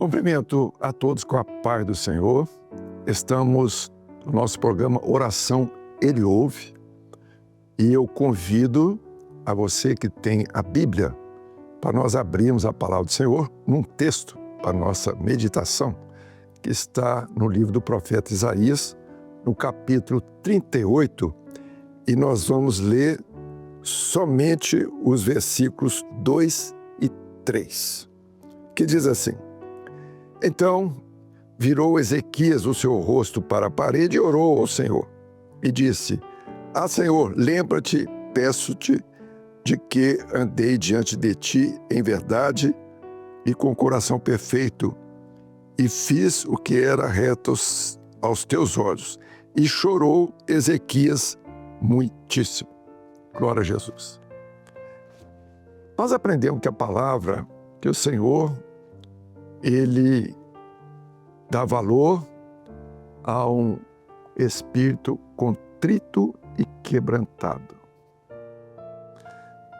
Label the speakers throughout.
Speaker 1: Cumprimento a todos com a paz do Senhor. Estamos no nosso programa Oração Ele Ouve e eu convido a você que tem a Bíblia para nós abrirmos a palavra do Senhor num texto para nossa meditação que está no livro do profeta Isaías, no capítulo 38, e nós vamos ler somente os versículos 2 e 3, que diz assim: Então virou Ezequias o seu rosto para a parede e orou ao Senhor, e disse: Ah, Senhor, lembra-te, peço-te, de que andei diante de ti em verdade e com coração perfeito, e fiz o que era reto aos teus olhos. E chorou Ezequias muitíssimo. Glória a Jesus. Nós aprendemos que a palavra, que o Senhor, Ele dá valor a um espírito contrito e quebrantado.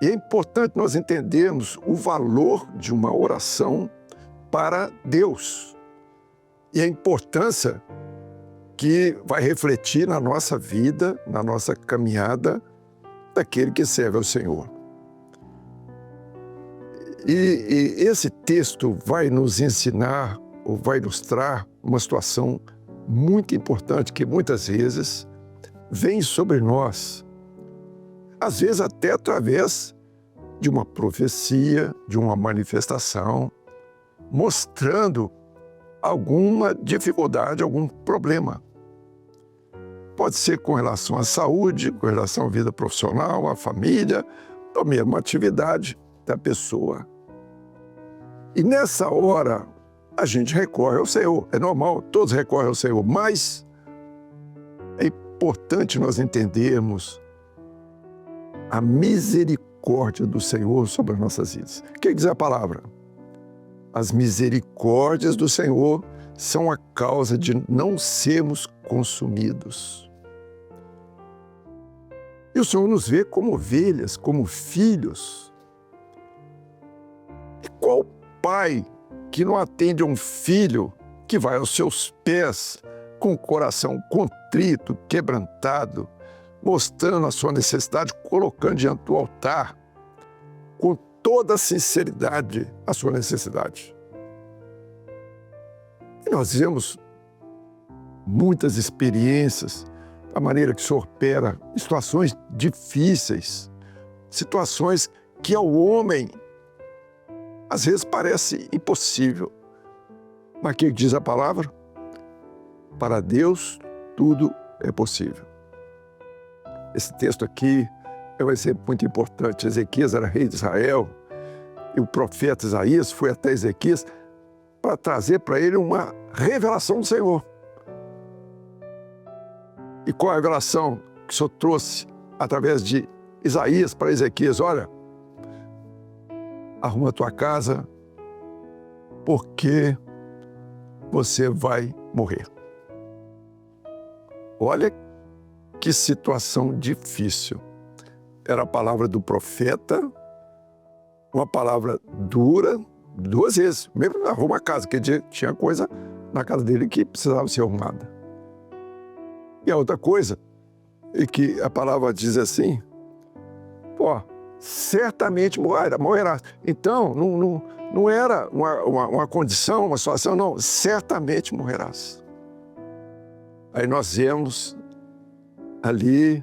Speaker 1: E é importante nós entendermos o valor de uma oração para Deus e a importância que vai refletir na nossa vida, na nossa caminhada daquele que serve ao Senhor. E esse texto vai nos ensinar, ou vai ilustrar uma situação muito importante que muitas vezes vem sobre nós, às vezes até através de uma profecia, de uma manifestação, mostrando alguma dificuldade, algum problema. Pode ser com relação à saúde, com relação à vida profissional, à família, ou mesmo à atividade da pessoa. E nessa hora, a gente recorre ao Senhor. É normal, todos recorrem ao Senhor, mas é importante nós entendermos a misericórdia do Senhor sobre as nossas vidas. O que diz a palavra? As misericórdias do Senhor são a causa de não sermos consumidos. E o Senhor nos vê como ovelhas, como filhos. E qual pai que não atende a um filho que vai aos seus pés com o coração contrito, quebrantado, mostrando a sua necessidade, colocando diante do altar, com toda a sinceridade, a sua necessidade? E nós vemos muitas experiências, a maneira que o Senhor opera, situações difíceis, situações que ao homem às vezes parece impossível. Mas o que diz a palavra? Para Deus tudo é possível. Esse texto aqui é um exemplo muito importante. Ezequias era rei de Israel e o profeta Isaías foi até Ezequias para trazer para ele uma revelação do Senhor. E qual a revelação que o Senhor trouxe através de Isaías para Ezequias? Olha, arruma a tua casa, porque você vai morrer. Olha que situação difícil. Era a palavra do profeta, uma palavra dura, duas vezes. Mesmo arruma a casa, porque tinha coisa na casa dele que precisava ser arrumada. E a outra coisa é que a palavra diz assim: certamente morrerás. Então, não era uma condição, uma situação, não, certamente morrerás. Aí nós vemos ali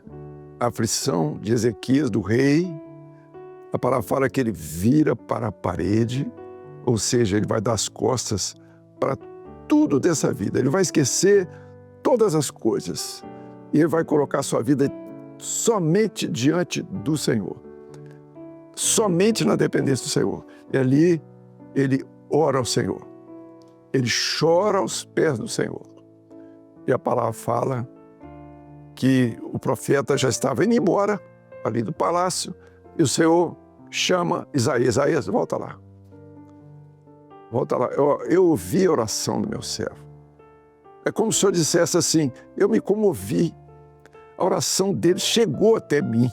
Speaker 1: a aflição de Ezequias, do rei. A palavra fala que ele vira para a parede, ou seja, ele vai dar as costas para tudo dessa vida. Ele vai esquecer todas as coisas e ele vai colocar a sua vida somente diante do Senhor. Somente na dependência do Senhor. E ali ele ora ao Senhor. Ele chora aos pés do Senhor. E a palavra fala que o profeta já estava indo embora ali do palácio e o Senhor chama Isaías: Isaías, volta lá. Volta lá. Eu ouvi a oração do meu servo. É como se o Senhor dissesse assim: eu me comovi. A oração dele chegou até mim.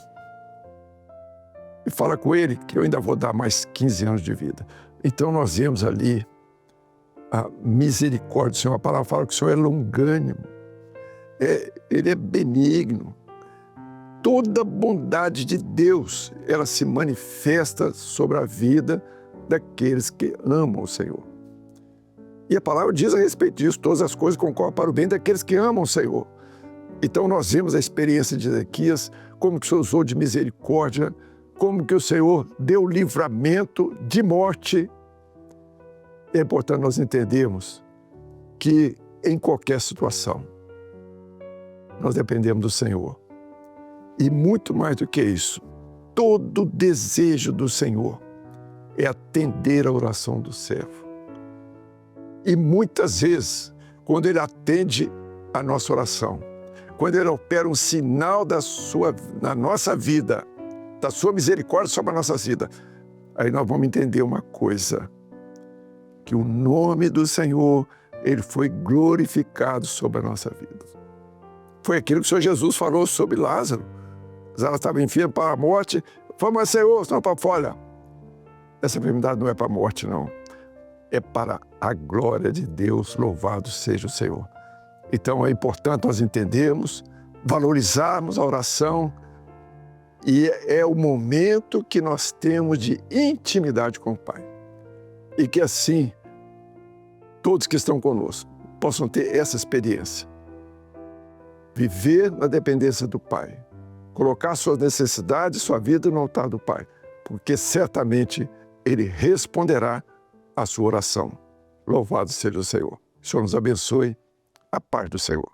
Speaker 1: E fala com ele que eu ainda vou dar mais 15 anos de vida. Então nós vemos ali a misericórdia do Senhor. A palavra fala que o Senhor é longânimo, Ele é benigno. Toda a bondade de Deus, ela se manifesta sobre a vida daqueles que amam o Senhor. E a palavra diz a respeito disso: todas as coisas concorrem para o bem daqueles que amam o Senhor. Então nós vemos a experiência de Ezequias, como que o Senhor usou de misericórdia, como que o Senhor deu livramento de morte. É importante nós entendermos que em qualquer situação, nós dependemos do Senhor. E muito mais do que isso, todo o desejo do Senhor é atender a oração do servo. E muitas vezes, quando Ele atende a nossa oração, quando Ele opera um sinal na nossa vida, da sua misericórdia sobre a nossa vida, aí nós vamos entender uma coisa, que o nome do Senhor, Ele foi glorificado sobre a nossa vida. Foi aquilo que o Senhor Jesus falou sobre Lázaro. Lázaro estava enfermo para a morte. Falou: mas Senhor, não para fora. Essa enfermidade não é para a morte, não. É para a glória de Deus. Louvado seja o Senhor. Então é importante nós entendermos, valorizarmos a oração, e é o momento que nós temos de intimidade com o Pai. E que assim, todos que estão conosco possam ter essa experiência. Viver na dependência do Pai. Colocar suas necessidades, sua vida no altar do Pai. Porque certamente Ele responderá à sua oração. Louvado seja o Senhor. O Senhor nos abençoe. A paz do Senhor.